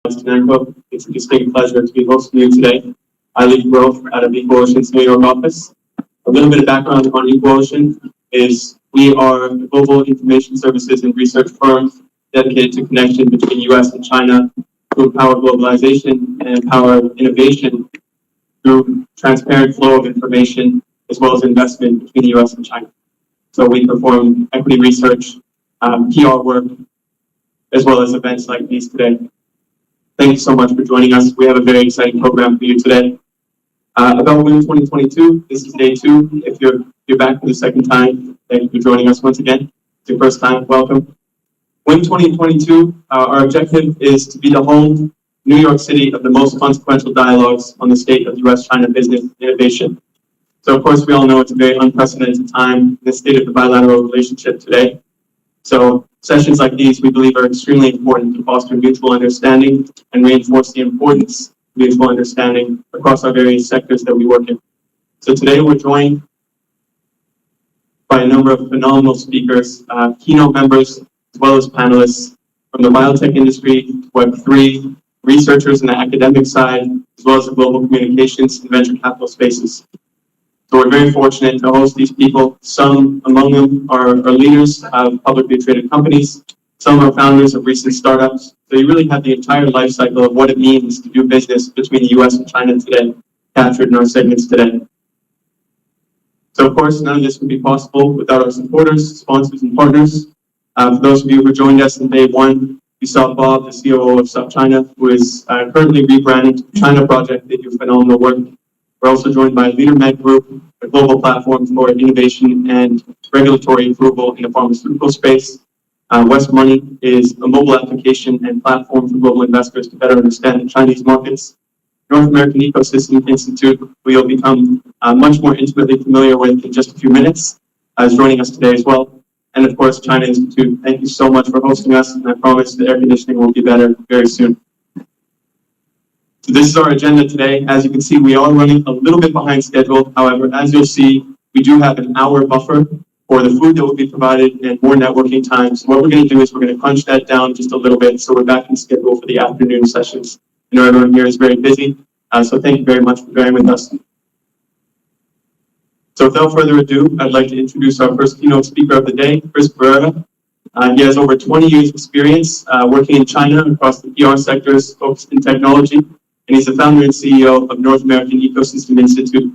It's a distinct pleasure to be hosting you today. I lead growth out of U.S-China's New York office. A little bit of background on U.S is we are a global information services and research firm dedicated to connection between U.S. and China to empower globalization and empower innovation through transparent flow of information as well as investment between the U.S. and China. So we perform equity research, PR work, as well as events like these today. Thank you so much for joining us. We have a very exciting program for you today. About WIN 2022, this is day 2. If you're back for the second time, thank you for joining us once again. If it's your first time, welcome. WIN 2022, our objective is to be the home, New York City, of the most consequential dialogues on the state of U.S.-China business innovation. So of course, we all know it's a very unprecedented time in the state of the bilateral relationship today. So sessions like these, we believe, are extremely important to foster mutual understanding and reinforce the importance of mutual understanding across our various sectors that we work in. So today we're joined by a number of phenomenal speakers, keynote members, as well as panelists from the biotech industry, Web3, researchers in the academic side, as well as the global communications and venture capital spaces. So we're very fortunate to host these people. Some among them are leaders of publicly traded companies. Some are founders of recent startups. So you really have the entire life cycle of what it means to do business between the U.S. and China today, captured in our segments today. So of course, none of this would be possible without our supporters, sponsors, and partners. For those of you who joined us on day 1, you saw Bob, the COO of China, who is currently rebranding to the China Project. They do phenomenal work. We're also joined by LeaderMed Group, a global platform for innovation and regulatory approval in the pharmaceutical space. West Money is a mobile application and platform for global investors to better understand the Chinese markets. North American Ecosystem Institute, who you'll become much more intimately familiar with in just a few minutes, is joining us today as well. And of course, China Institute, thank you so much for hosting us, and I promise the air conditioning will be better very soon. So this is our agenda today. As you can see, we are running a little bit behind schedule. However, as you'll see, we do have an hour buffer for the food that will be provided and more networking time. So what we're going to do is we're going to crunch that down just a little bit so we're back in schedule for the afternoon sessions. I know everyone here is very busy, so thank you very much for bearing with us. So without further ado, I'd like to introduce our first keynote speaker of the day, Chris Pereira. He has over 20 years experience working in China across the PR sectors focused in technology. And he's the founder and CEO of North American Ecosystem Institute.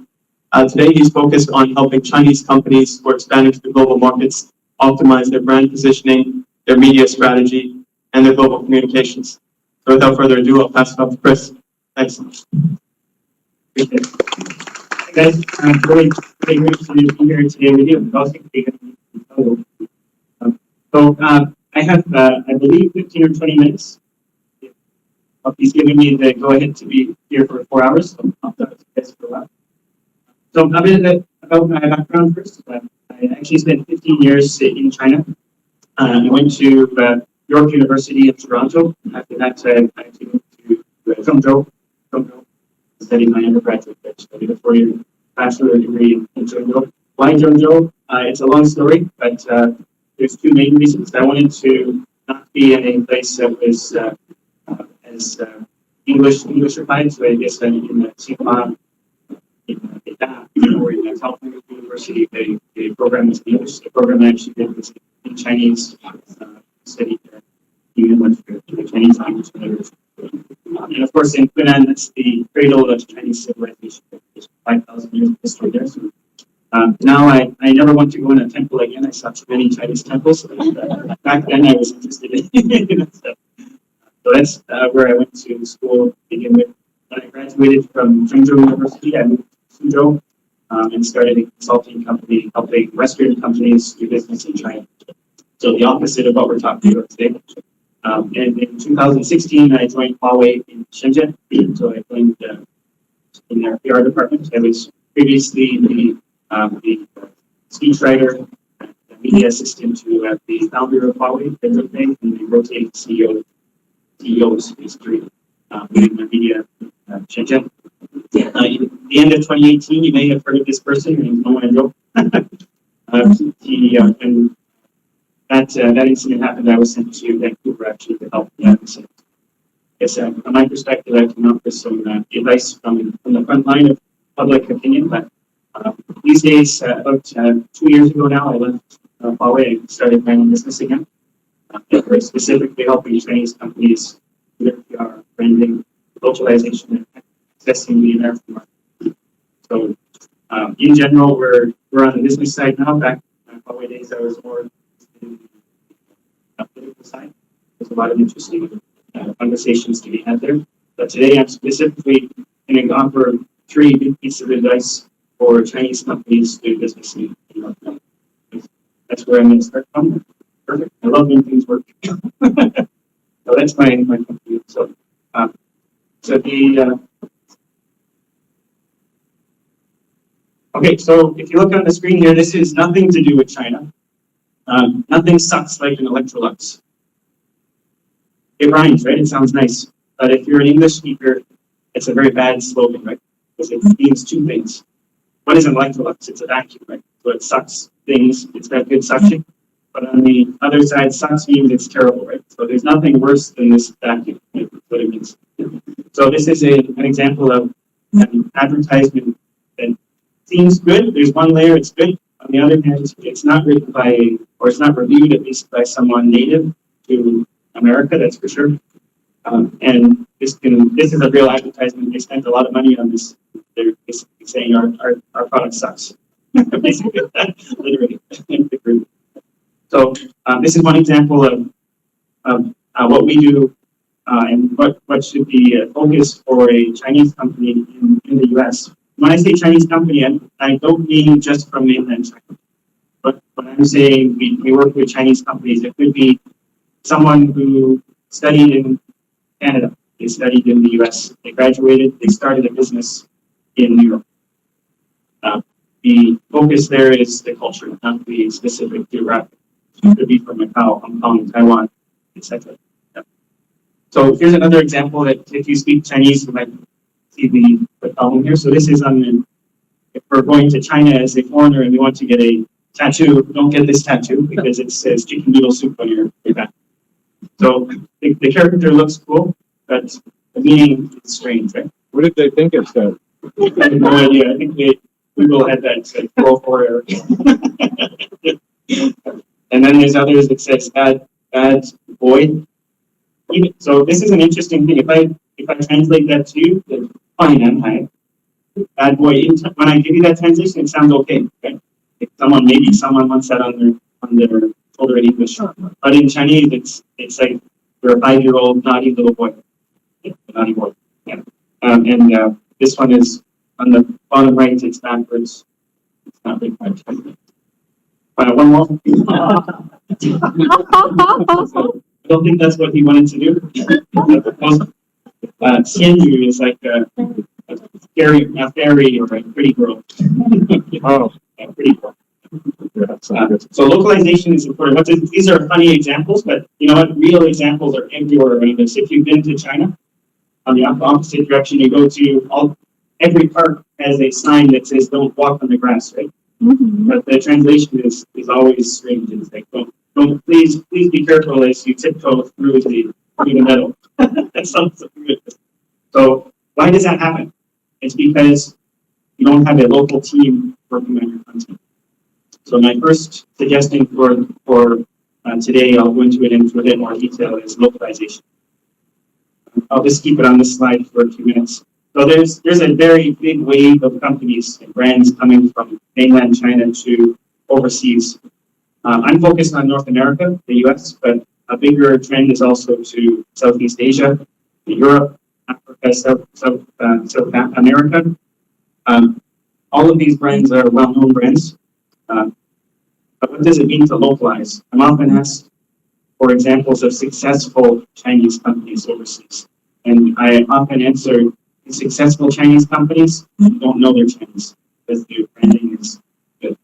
Today, he's focused on helping Chinese companies who are expanding to the global markets optimize their brand positioning, their media strategy, and their global communications. So without further ado, I'll pass it off to Chris. Thanks. Hey guys, really great to be here today with you. I have, I believe, 15 or 20 minutes. He's giving me the go-ahead to be here for 4 hours, so I'll talk to you guys for a while. So a bit about my background first. I actually spent 15 years in China. I went to York University in Toronto. After that, I went to Zhengzhou, to study my undergraduate. I studied a 4-year bachelor degree in Zhengzhou. Why Zhengzhou? It's a long story, but there's 2 main reasons. I wanted to not be in a place that was as English-ified, so I guess in Tsinghua, in Beida, or in California University, the program was in English. The program I actually did was in Chinese. Studied even went to the Chinese language. And of course, in Funan, that's the cradle of Chinese civilization. There's 5,000 years of history there. So, now I never want to go in a temple again. I saw too many Chinese temples. Back then, I was interested in that stuff. So that's where I went to school to begin with. When I graduated from Zhengzhou University, I moved to Suzhou and started a consulting company helping Western companies do business in China. So the opposite of what we're talking about today. And in 2016, I joined Huawei in Shenzhen. So I joined in their PR department. I was previously the speechwriter, the media assistant to the founder of Huawei, and the rotating CEOs basically within the media Shenzhen. At the end of 2018, you may have heard of this person, named Nobel. When that incident happened, I was sent to Vancouver actually to help the advocacy. It's from my perspective, I can offer some advice from the front line of public opinion. But these days, about 2 years ago now, I left Huawei and started my own business again. Very specifically helping Chinese companies with their PR, branding, localization, and accessing the American market. So, in general, we're on the business side now. Back in Huawei days, I was more in the political side. There's a lot of interesting conversations to be had there. But today, I'm specifically going to offer 3 big pieces of advice for Chinese companies to do business in North America. That's where I'm going to start from. Perfect. I love when things work. So that's my company. So okay. So if you look on the screen here, this is nothing to do with China. Nothing sucks like an Electrolux. It rhymes, right? It sounds nice. But if you're an English speaker, it's a very bad slogan, right? Because it means 2 things. What is an Electrolux? It's a vacuum, right? So it sucks things. It's got good suction. But on the other side, sucks means it's terrible, right? So there's nothing worse than this vacuum. Right? That's what it means. So this is an example of an advertisement that seems good. There's one layer, it's good. On the other hand, it's not written by, or it's not reviewed at least by someone native to America, that's for sure. And this is a real advertisement. They spent a lot of money on this. They're basically saying our product sucks. Basically, literally. So this is one example of what we do and what should be a focus for a Chinese company in the U.S. When I say Chinese company, I don't mean just from mainland China. But when I'm saying we work with Chinese companies, it could be someone who studied in Canada, they studied in the U.S., they graduated, they started a business in Europe. The focus there is the culture, not the specific geographic. It could be from Macau, Hong Kong, Taiwan, etc. Yeah. So here's another example that if you speak Chinese, you might see the problem here. So this is if we're going to China as a foreigner and we want to get a tattoo, don't get this tattoo because it says chicken noodle soup on your back. So the caricature looks cool, but the meaning is strange, right? What did they think it said? I have no idea. I think Google had that said 404 error. And then there's others that says bad boy. So this is an interesting thing. If I translate that to you, then fine, I'm high. Bad boy. When I give you that translation, it sounds okay. Okay. If maybe someone wants that on their shoulder in English, but in Chinese, it's like you're a 5-year-old naughty little boy. Yeah, naughty boy. Yeah. And this one is on the bottom right. It's backwards. It's not really quite. One more. So, I don't think that's what he wanted to do. Xianyu is like a fairy or a pretty girl. Oh, A pretty girl. yeah, So localization is important. These are funny examples, but you know what? Real examples are everywhere around us. If you've been to China, on the opposite direction, you go to every park has a sign that says "Don't walk on the grass," right? Mm-hmm. But the translation is always strange. It's like don't please be careful as you tiptoe through the meadow. That sounds so good. So why does that happen? It's because you don't have a local team working on your content. So my first suggestion for today, I'll go into it in a bit more detail, is localization. I'll just keep it on this slide for a few minutes. So there's a very big wave of companies and brands coming from mainland China to overseas. I'm focused on North America, the U.S., but a bigger trend is also to Southeast Asia, Europe, Africa, South America. All of these brands are well-known brands. But what does it mean to localize? I'm often asked for examples of successful Chinese companies overseas. And I often answer, successful Chinese companies don't know they're Chinese because their branding is good,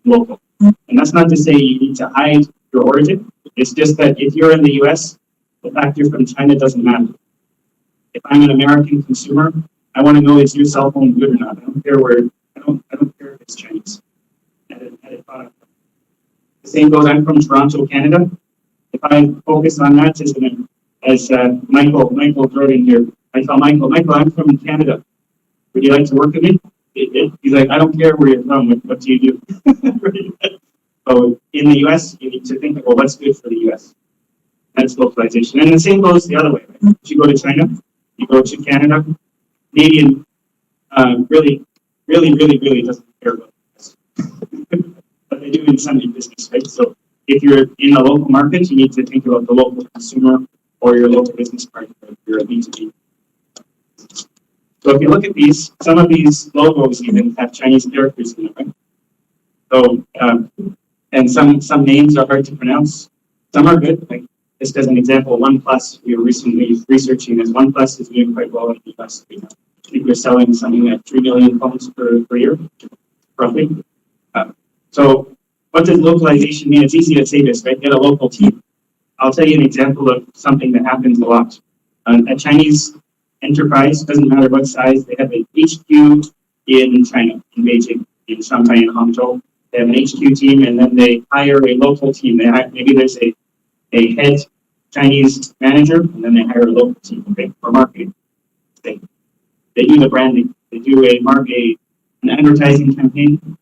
local. And that's not to say you need to hide your origin. It's just that if you're in the US, the fact you're from China doesn't matter. If I'm an American consumer, I want to know, is your cell phone good or not? I don't care if it's Chinese. The same goes, I'm from Toronto, Canada. If I focus on that as as Michael wrote in here. I tell Michael, I'm from Canada. Would you like to work with me? He's like, I don't care where you're from. What do you do? So in the U.S., you need to think, well, what's good for the U.S. That's localization. And the same goes the other way. Right? If you go to China, you go to Canada, Canadian really doesn't care about this. But they do in some business, right? So if you're in a local market, you need to think about the local consumer or your local business partner, your B2B. So if you look at these, some of these logos even have Chinese characters in them, right? So, and some names are hard to pronounce. Some are good, like just as an example, OnePlus, we were recently researching this. OnePlus is doing quite well in the US. I think we're selling something like 3 million phones per year, roughly. So what does localization mean? It's easy to say this, right? Get a local team. I'll tell you an example of something that happens a lot. A Chinese enterprise, doesn't matter what size, they have an HQ in China, in Beijing, in Shanghai, and Hangzhou. They have an HQ team, and then they hire a local team. Maybe there's a head Chinese manager, and then they hire a local team, okay, for marketing. They do the branding. They do an advertising campaign.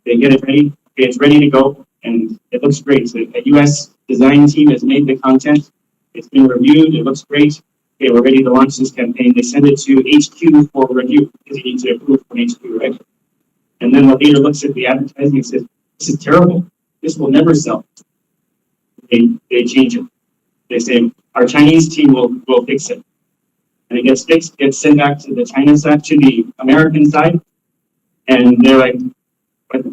They get it ready. Okay, it's ready to go, and it looks great. So a U.S. design team has made the content. It's been reviewed. It looks great. Okay, we're ready to launch this campaign. They send it to HQ for review because you need to approve from HQ, right? And then the leader looks at the advertising and says, "This is terrible. This will never sell." They change it. They say, "Our Chinese team will fix it." And it gets fixed, gets sent back to the China side, to the American side, and they're like, "But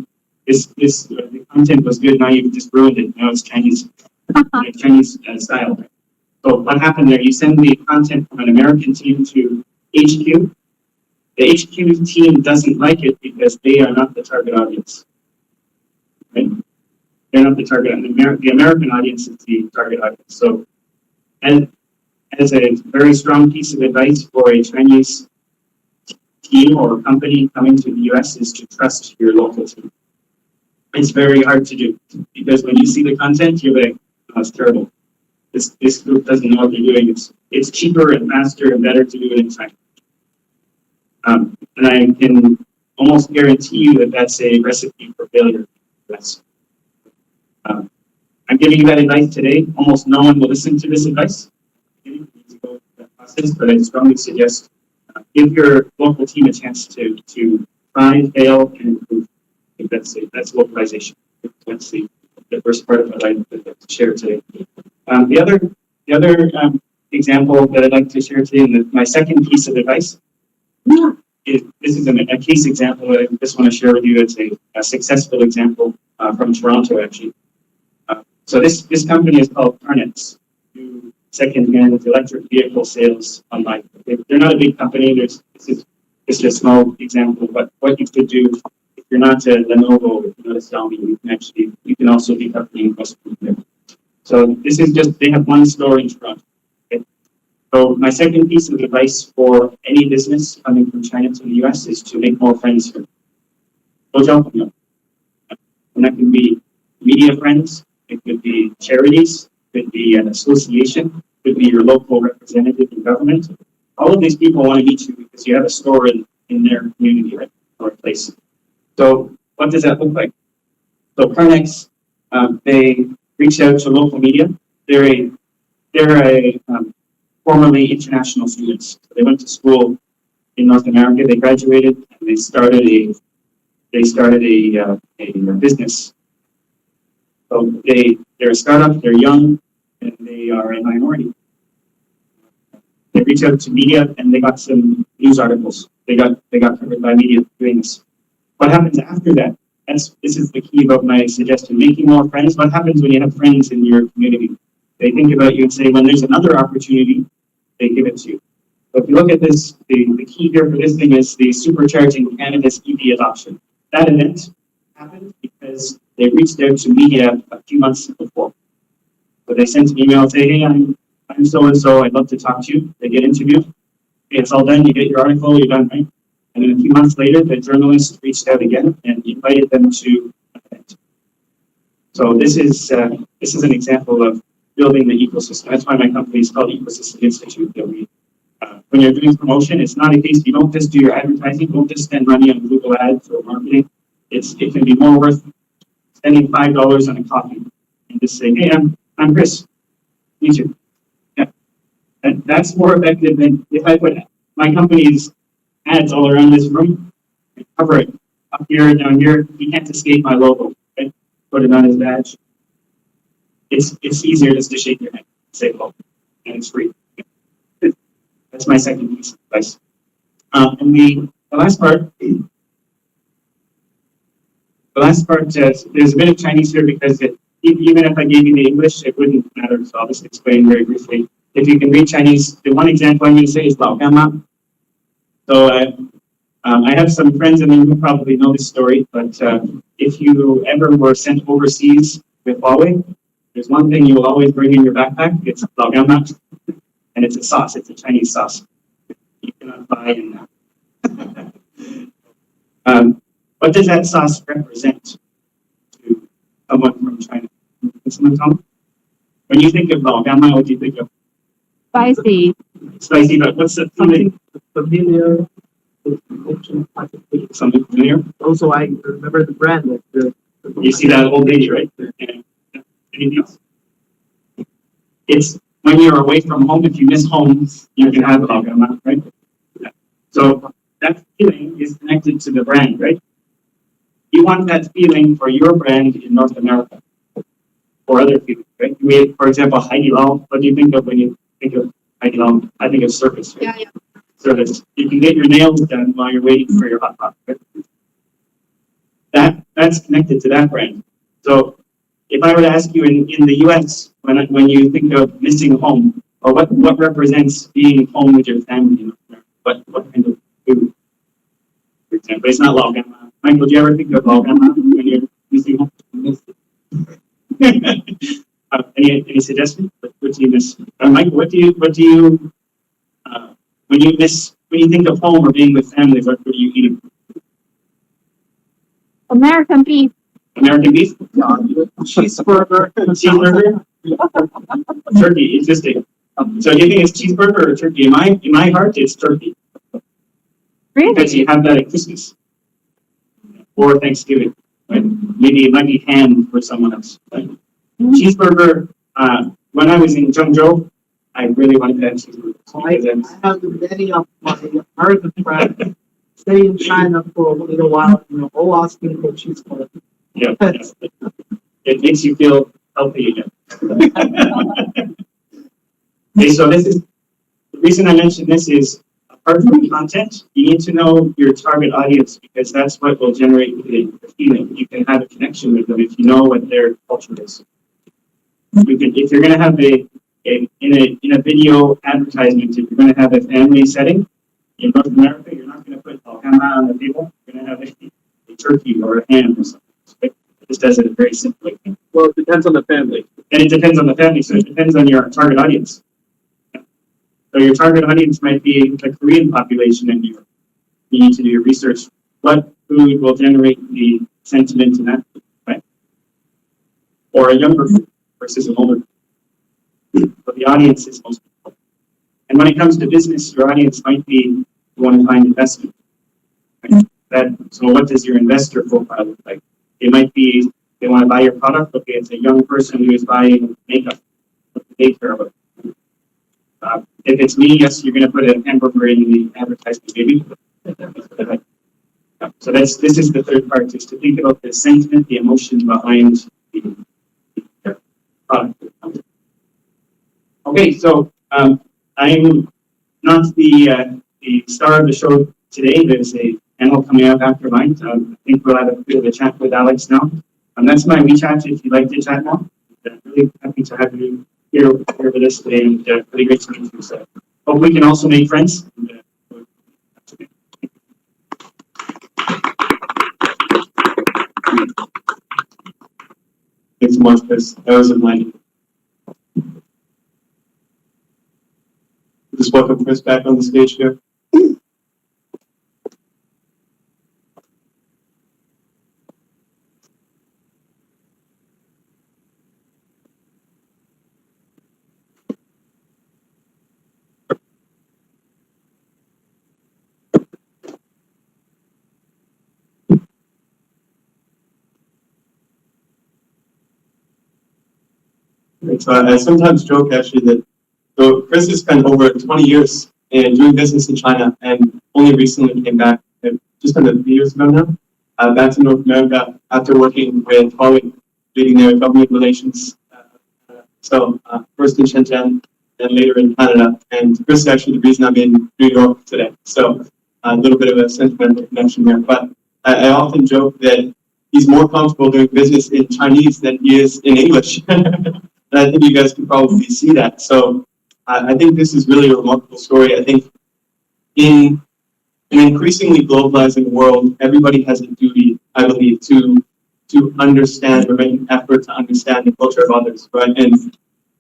the content was good. Now you've just ruined it. Now it's Chinese, like Chinese style." So what happened there? You send the content from an American team to HQ. The HQ team doesn't like it because they are not the target audience. Right? They're not the target audience. The American audience is the target audience. So, and as a very strong piece of advice for a Chinese team or company coming to the US is to trust your local team. It's very hard to do because when you see the content, you're like, "Oh, it's terrible. This group doesn't know what they're doing. It's cheaper and faster and better to do it in China." And I can almost guarantee you that that's a recipe for failure. I'm giving you that advice today. Almost no one will listen to this advice. But I strongly suggest give your local team a chance to try, fail, and improve. I think that's localization. That's the first part of what I'd like to share today. The other example that I'd like to share today, and my second piece of advice, this is a case example that I just want to share with you. It's a successful example from Toronto, actually. So this company is called Carnex, do second-hand electric vehicle sales online. They're not a big company. This is just a small example of what you could do if you're not a Lenovo, if you're not a Xiaomi. You can also be company customer there. So this is just, they have one store in Toronto. Okay? So my second piece of advice for any business coming from China to the US is to make more friends here. And that can be media friends, it could be charities, it could be an association, it could be your local representative in government. All of these people want to meet you because you have a store in their community, right, or place. So what does that look like? So Carnex, they reach out to local media. They're a formerly international students. So they went to school in North America. They graduated and they started a business. So they're a startup. They're young and they are a minority. They reach out to media and they got some news articles. They got covered by media doing this. What happens after that? This is the key about my suggestion, making more friends. What happens when you have friends in your community? They think about you and say, when there's another opportunity, they give it to you. So if you look at this, the key here for this thing is the Supercharging Canada's EV adoption. That event happened because they reached out to media a few months before. So they sent an email saying, hey, I'm so-and-so, I'd love to talk to you. They get interviewed. Okay, it's all done, you get your article, you're done, right? And then a few months later, the journalist reached out again and invited them to an event. So this is an example of building the ecosystem. That's why my company is called Ecosystem Institute. That we, when you're doing promotion, it's not a case you don't just do your advertising, don't just spend money on Google ads or marketing. It can be more worth spending $5 on a coffee and just saying, hey, I'm Chris. Meet you. Yeah. And that's more effective than if I put my company's ads all around this room and cover it up here, down here. You can't escape my logo. Right? Put it on his badge. It's easier just to shake your hand and say hello, and it's free. That's my second piece of advice. And the last part, there's a bit of Chinese here because even if I gave you the English, it wouldn't matter. So I'll just explain very briefly. If you can read Chinese, the one example I'm going to say is Lao Gama. So I have some friends in the room who probably know this story, but if you ever were sent overseas with Huawei, there's one thing you will always bring in your backpack. It's Lao Gama, and it's a sauce. It's a Chinese sauce. You cannot buy in that. What does that sauce represent to someone from China? Can someone tell me? When you think of Lao Gama, what do you think of? Spicy. Spicy, but what's the feeling? Familiar. Something familiar? Also, I remember the brand. Like You see that old lady, right? Yeah. Anything else? It's when you're away from home, if you miss home, you can have Lao Gama, right? Yeah. So that feeling is connected to the brand, right? You want that feeling for your brand in North America or other people, right? For example, Heidi Lao. What do you think of when you think of Heidi Lao? I think of service, right? Yeah. Service. You can get your nails done while you're waiting for your hot pot, right? That's connected to that brand. So if I were to ask you in the U.S., when you think of missing home, or what represents being home with your family in North America? What kind of food, for example? It's not Lao Gama. Michael, do you ever think of Lao Gama when you're missing home? Any suggestions? What do you miss? Michael, what do you when you think of home or being with family? What are you eating? American beef. American beef? cheeseburger. Cheeseburger? Turkey, interesting. So do you think it's cheeseburger or turkey? In my heart, it's turkey. Because Really? you have that at Christmas or Thanksgiving. Right? Maybe it might be ham for someone else. Right? Cheeseburger, when I was in Zhengzhou, I really wanted to have cheeseburger. I have many of my American friends stay in China for a little while, all asking for cheeseburger. Yeah, it makes you feel healthy again. Okay, so this is the reason I mentioned this is apart from content, you need to know your target audience because that's what will generate the feeling. You can have a connection with them if you know what their culture is. If you're going to have in a video advertisement, if you're going to have a family setting in North America, you're not going to put alcama on the table. You're going to have a turkey or a ham or something. It just does it very simply. Well, it depends on the family. And it depends on the family, so it depends on your target audience. So your target audience might be the Korean population in New York. You need to do your research. What food will generate the sentiment in that food, right? Or a younger food versus an older food. So the audience is most important. And when it comes to business, your audience might be you want to find investment. Right? So what does your investor profile look like? It might be they want to buy your product. Okay, it's a young person who is buying makeup. What do they care about? If it's me, yes, you're going to put a hamburger in the advertisement, maybe. So this is the third part, is to think about the sentiment, the emotion behind the product. Okay, so I'm not the star of the show today. There's a panel coming up after mine. I think we'll have a bit of a chat with Alex now. That's my WeChat if you'd like to chat now. I'm really happy to have you here with us today, and really great to meet you. So hope we can also make friends. Thanks so much, Chris. That was enlightening. Just welcome Chris back on the stage here. So I sometimes joke actually that so Chris has spent over 20 years in doing business in China and only recently came back just under 3 years ago now, back to North America after working with Huawei, leading their government relations. First in Shenzhen, then later in Canada. And Chris is actually the reason I'm in New York today. So a little bit of a sentimental connection there. But I often joke that he's more comfortable doing business in Chinese than he is in English. And I think you guys can probably see that. So I think this is really a remarkable story. I think in an increasingly globalizing world, everybody has a duty, I believe, to understand or make an effort to understand the culture of others, right? And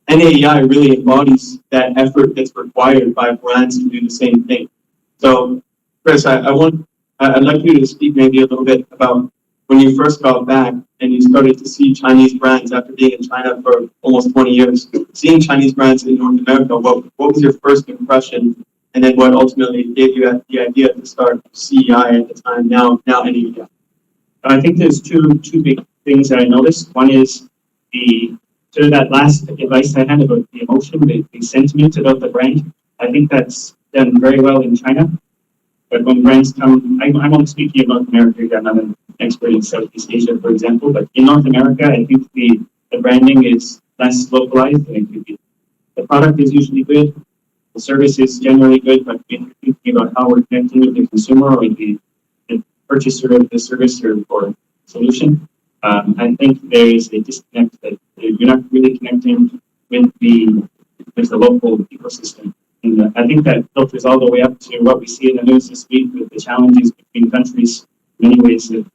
NAEI really embodies that effort that's required by brands to do the same thing. So, Chris, I'd like you to speak maybe a little bit about when you first got back and you started to see Chinese brands after being in China for almost 20 years, seeing Chinese brands in North America, what was your first impression? And then what ultimately gave you the idea to start CEI at the time, now NAEI? I think there's two big things that I noticed. One is the sort of that last advice I had about the emotion, the sentiment about the brand. I think that's done very well in China. But when brands come, I'm only speaking about America. I'm not an expert in Southeast Asia, for example. But in North America, I think the branding is less localized than it could be. The product is usually good. The service is generally good, but if you're thinking about how we're connecting with the consumer or the purchaser of the service or solution, I think there is a disconnect that you're not really connecting with the local ecosystem. And I think that filters all the way up to what we see in the news this week with the challenges between countries. In many ways, that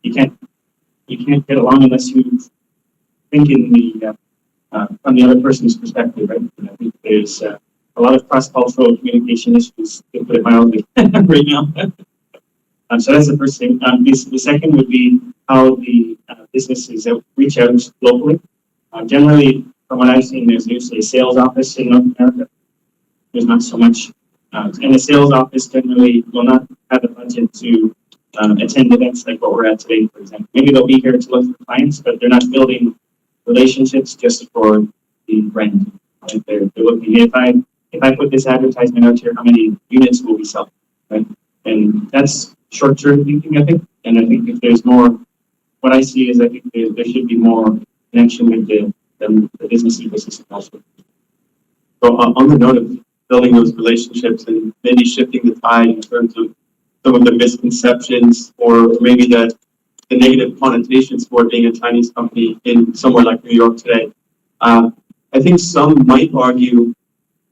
you can't get along unless you think in the from the other person's perspective, right? And I think there's a lot of cross-cultural communication issues, to put it mildly, right now. So that's the first thing. The second would be how the businesses reach out locally. Generally, from what I've seen, there's usually a sales office in North America. There's not so much, and the sales office generally will not have a budget to attend events like what we're at today, for example. Maybe they'll be here to look for clients, but they're not building relationships just for the brand. Right? They're looking, if I put this advertisement out here, how many units will we sell? Right? And that's short-term thinking, I think. And I think if there's more, what I see is I think there should be more connection with the business ecosystem also. So on the note of building those relationships and maybe shifting the tide in terms of some of the misconceptions or maybe the negative connotations for being a Chinese company in somewhere like New York today. I think some might argue,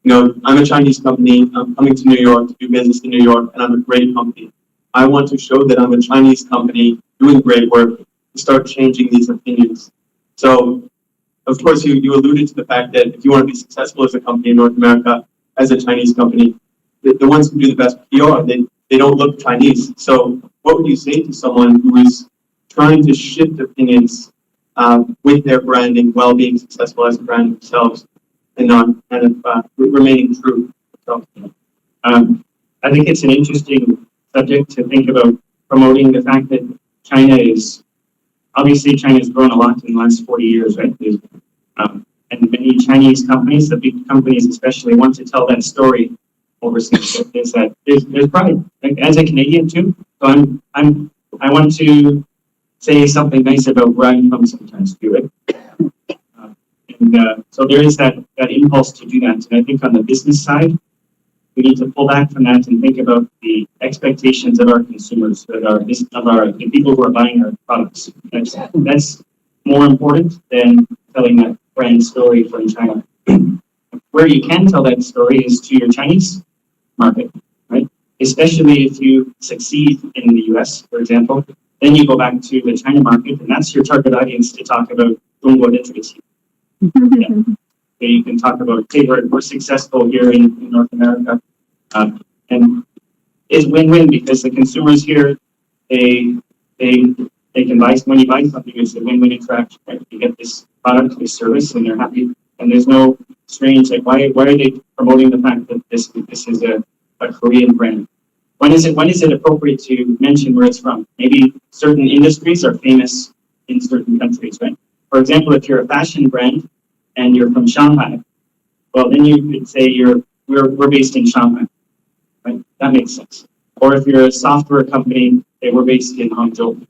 I'm a Chinese company, I'm coming to New York to do business in New York, and I'm a great company. I want to show that I'm a Chinese company doing great work to start changing these opinions. So, of course, you alluded to the fact that if you want to be successful as a company in North America, as a Chinese company, the ones who do the best PR, they don't look Chinese. So what would you say to someone who is trying to shift opinions with their branding while being successful as a brand themselves and not kind of remaining true? So, I think it's an interesting subject to think about promoting the fact that China's grown a lot in the last 40 years, right? And many Chinese companies, the big companies especially, want to tell that story overseas. There's pride, like, as a Canadian too. So I want to say something nice about where I'm from sometimes too, right? So there is that impulse to do that. And I think on the business side, we need to pull back from that and think about the expectations of our consumers, the people who are buying our products. That's more important than telling that brand story from China. Where you can tell that story is to your Chinese market, right? Especially if you succeed in the U.S., for example, then you go back to the China market, and that's your target audience to talk about 中国的崛起. Yeah. So you can talk about, hey, we're successful here in North America, and it's win-win because the consumers here, they can buy, when you buy something, it's a win-win interaction, right? You get this product, this service, and they're happy, and there's no strange, like, why are they promoting the fact that this is a Korean brand? When is it appropriate to mention where it's from? Maybe certain industries are famous in certain countries, right? For example, if you're a fashion brand, and you're from Shanghai, well, then you could say we're based in Shanghai, right? That makes sense. Or if you're a software company, they were based in Hangzhou.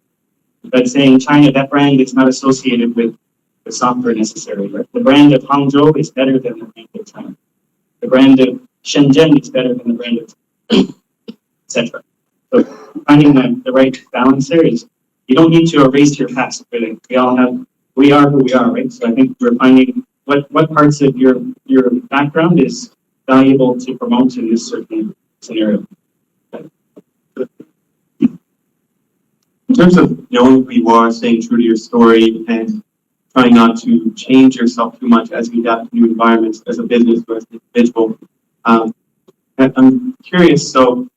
But saying China, that brand is not associated with the software necessarily, right? The brand of Hangzhou is better than the brand of China. The brand of Shenzhen is better than the brand of etc. So finding the right balance there is, you don't need to erase your past, really. We are who we are, right? So I think we're finding what parts of your background is valuable to promote in this certain scenario. In terms of knowing who you are, staying true to your story, and trying not to change yourself too much as you adapt to new environments as a business or as an individual, I'm curious, so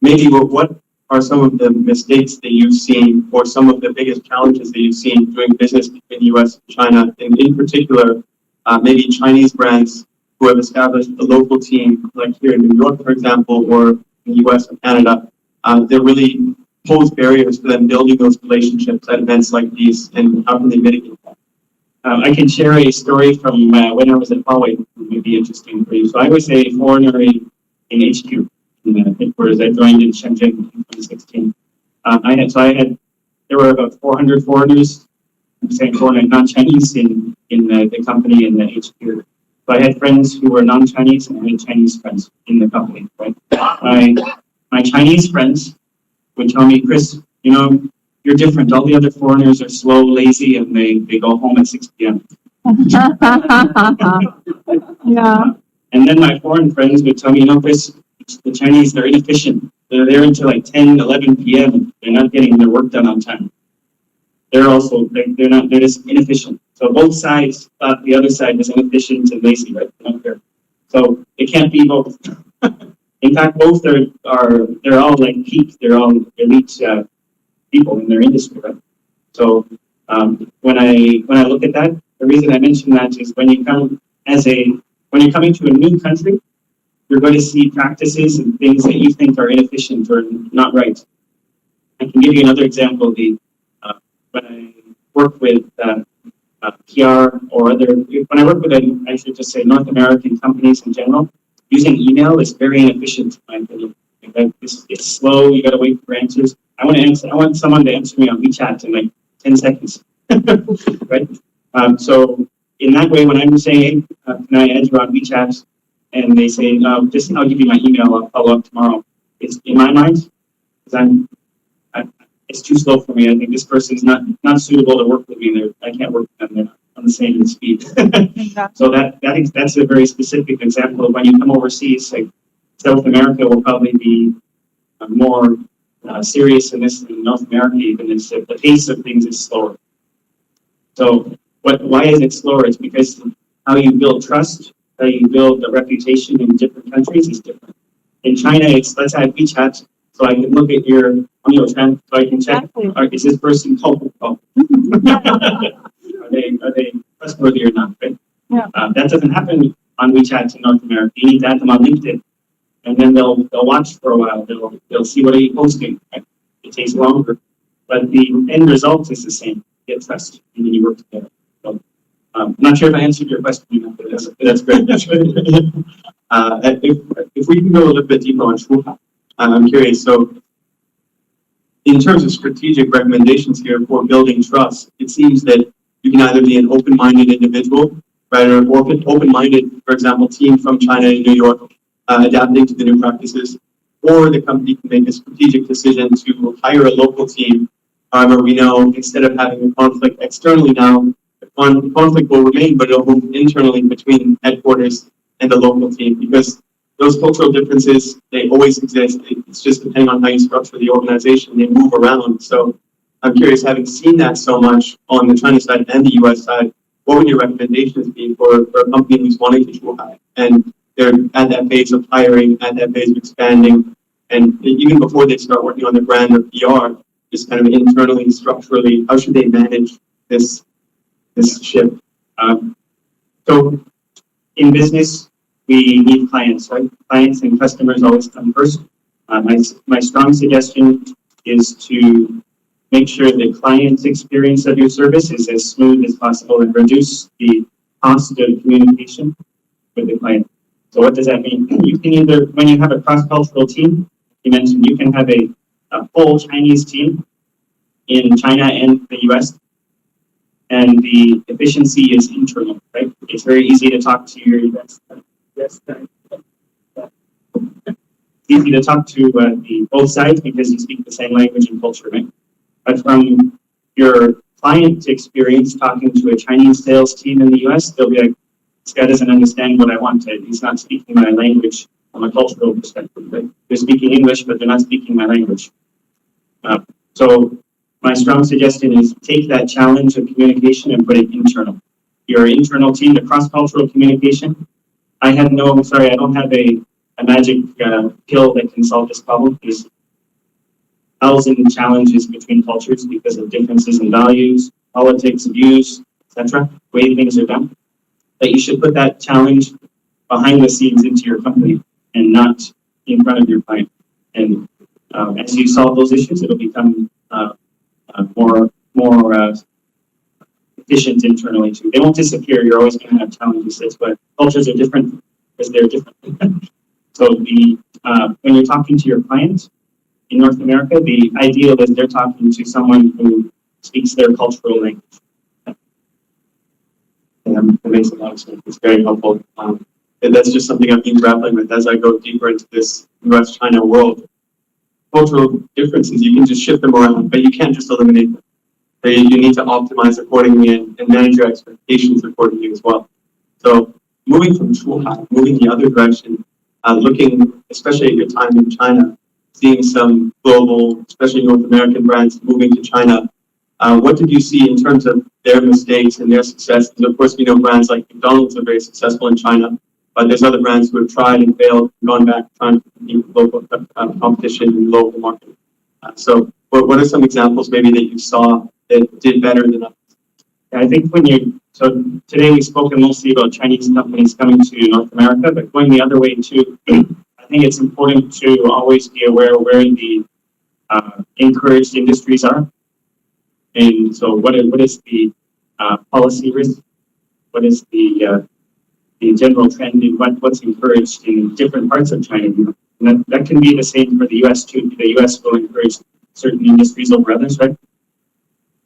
maybe what are some of the mistakes that you've seen or some of the biggest challenges that you've seen doing business between the U.S. and China, and in particular, maybe Chinese brands who have established a local team, like here in New York, for example, or in the U.S. or Canada, that really pose barriers for them building those relationships at events like these, and how can they mitigate that? I can share a story from when I was at Huawei, it may be interesting for you. So I was a foreigner in HQ, in the headquarters. I joined in Shenzhen in 2016. There were about 400 foreigners, I'm saying foreigner, non-Chinese in the company in the HQ. So I had friends who were non-Chinese and I had Chinese friends in the company, right? My Chinese friends would tell me, Chris, you're different. All the other foreigners are slow, lazy, and they go home at 6 p.m. Yeah. And then my foreign friends would tell me, Chris, the Chinese, they're inefficient. They're there until like 10, 11 p.m. They're not getting their work done on time. They're just inefficient. So both sides thought the other side was inefficient and lazy, right? So it can't be both. In fact, both they're all like peak, they're all elite people in their industry, right? So when I look at that, the reason I mention that is when you're coming to a new country, you're going to see practices and things that you think are inefficient or not right. I can give you another example. When I work with PR or when I work with, I should just say North American companies in general, using email is very inefficient, in my opinion. It's slow. You got to wait for answers. I want someone to answer me on WeChat in like 10 seconds, right? So in that way, when I'm saying, hey, can I add you on WeChat? And they say, no, I'll give you my email. I'll follow up tomorrow. It's in my mind, because it's too slow for me. I think this person's not suitable to work with me. I can't work with them. They're not on the same speed. So that's a very specific example of when you come overseas. Like South America will probably be more serious in this than North America. Even the pace of things is slower. So why is it slower? It's because how you build trust, how you build a reputation in different countries is different. In China, it's let's add WeChat so I can look at your trend, so I can check, is this person culpable? Are they trustworthy or not? Right? Yeah. That doesn't happen on WeChat in North America. You need to add them on LinkedIn, and then they'll watch for a while. They'll see what are you posting. Right? It takes longer, but the end result is the same. You get trust, and then you work together. So, I'm not sure if I answered your question, but that's great. That's great. If we can go a little bit deeper on Shuhai, I'm curious. So, in terms of strategic recommendations here for building trust, it seems that you can either be an open-minded individual, right, or open-minded, for example, team from China and New York, adapting to the new practices, or the company can make a strategic decision to hire a local team. However, we know instead of having a conflict externally now, the conflict will remain, but it'll move internally between headquarters and the local team, because those cultural differences, they always exist. It's just depending on how you structure the organization, they move around. So I'm curious, having seen that so much on the China side and the US side, what would your recommendations be for a company who's wanting to Shuhai? And they're at that phase of hiring, at that phase of expanding, and even before they start working on their brand or PR, just kind of internally, structurally, how should they manage this shift? So in business, we need clients, right? Clients and customers always come first. My strong suggestion is to make sure the client's experience of your service is as smooth as possible and reduce the cost of communication with the client. So what does that mean? You can either, when you have a cross-cultural team, you mentioned you can have a full Chinese team in China and the U.S., and the efficiency is internal, right? It's very easy to talk to your easy to talk to both sides because you speak the same language and culture, right? But from your client experience talking to a Chinese sales team in the US, they'll be like, this guy doesn't understand what I wanted. He's not speaking my language from a cultural perspective. Right? They're speaking English, but they're not speaking my language. So my strong suggestion is take that challenge of communication and put it internal. Your internal team, the cross-cultural communication. I don't have a magic pill that can solve this problem. There's 1,000 challenges between cultures because of differences in values, politics, views, etc., way things are done. But you should put that challenge behind the scenes into your company and not in front of your client. And as you solve those issues, it'll become more efficient internally too. They won't disappear. You're always going to have challenges, but cultures are different because they're different. So when you're talking to your client in North America, the ideal is they're talking to someone who speaks their cultural language. That makes a lot of sense. It's very helpful. And that's just something I've been grappling with as I go deeper into this U.S.-China world. Cultural differences, you can just shift them around, but you can't just eliminate them. You need to optimize accordingly and manage your expectations accordingly as well. So moving from Shuhai, moving the other direction, looking especially at your time in China, seeing some global, especially North American brands moving to China, what did you see in terms of their mistakes and their successes? Of course, we know brands like McDonald's are very successful in China, but there's other brands who have tried and failed, gone back trying to compete with local competition in the local market. So what are some examples maybe that you saw that did better than others? I think so today we've spoken mostly about Chinese companies coming to North America, but going the other way too, I think it's important to always be aware where the encouraged industries are. And so what is the policy risk? What is the general trend in what's encouraged in different parts of China? And that can be the same for the US too. The US will encourage certain industries over others, right?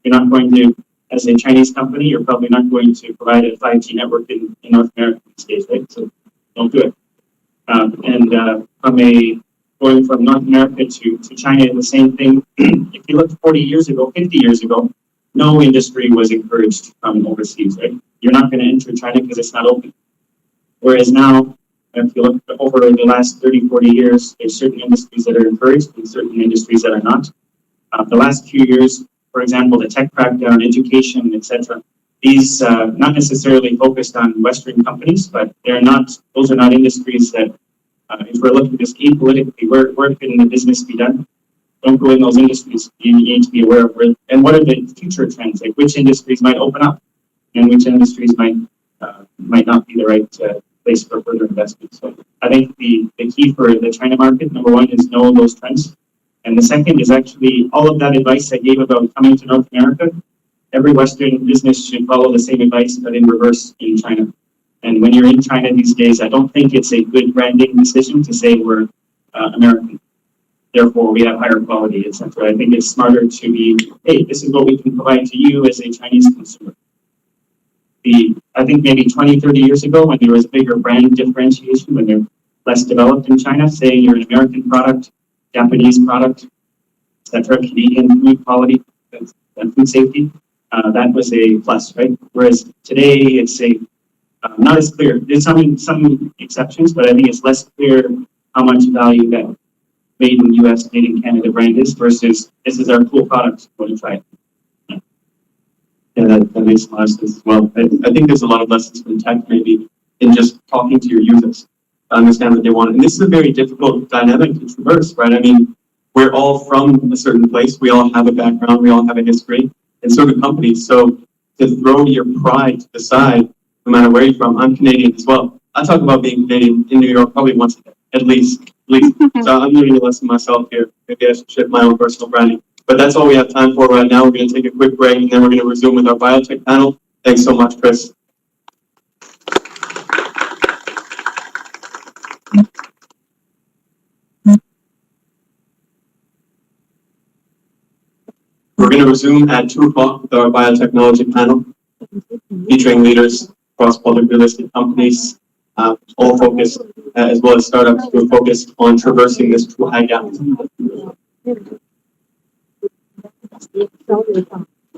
You're not going to, as a Chinese company, you're probably not going to provide a 5G network in North America these days, right? So don't do it. Going from North America to China, the same thing. If you look 40 years ago, 50 years ago, no industry was encouraged from overseas, right? You're not going to enter China because it's not open. Whereas now, if you look over the last 30, 40 years, there's certain industries that are encouraged and certain industries that are not. The last few years, for example, the tech crackdown, education, etc., these not necessarily focused on Western companies, but those are not industries that, if we're looking at this apolitically, where can the business be done? Don't go in those industries. You need to be aware of and what are the future trends, like which industries might open up and which industries might not be the right place for further investment. So I think the key for the China market, number one, is know those trends. And the second is actually all of that advice I gave about coming to North America. Every Western business should follow the same advice, but in reverse in China. And when you're in China these days, I don't think it's a good branding decision to say we're American. Therefore, we have higher quality, etc. I think it's smarter to be, hey, this is what we can provide to you as a Chinese consumer. I think maybe 20, 30 years ago, when there was a bigger brand differentiation, when they're less developed in China, saying you're an American product, Japanese product, etc., Canadian food quality and food safety, that was a plus, right? Whereas today, it's not as clear. There's some exceptions, but I think it's less clear how much value that made in the U.S., made in Canada brand is versus this is our cool product. Go to try it. Yeah, that makes a lot of sense as well. I think there's a lot of lessons from tech maybe in just talking to your users to understand what they want. And this is a very difficult dynamic to traverse, right? I mean, we're all from a certain place. We all have a background. We all have a history. And so do companies. So to throw your pride to the side, no matter where you're from, I'm Canadian as well. I talk about being Canadian in New York probably once a day, at least. So I'm learning a lesson myself here. Maybe I should shift my own personal branding. But that's all we have time for right now. We're going to take a quick break, and then we're going to resume with our biotech panel. Thanks so much, Chris. We're going to resume at 2 o'clock with our biotechnology panel, featuring leaders across public real estate companies, all focused, as well as startups who are focused on traversing this high gap.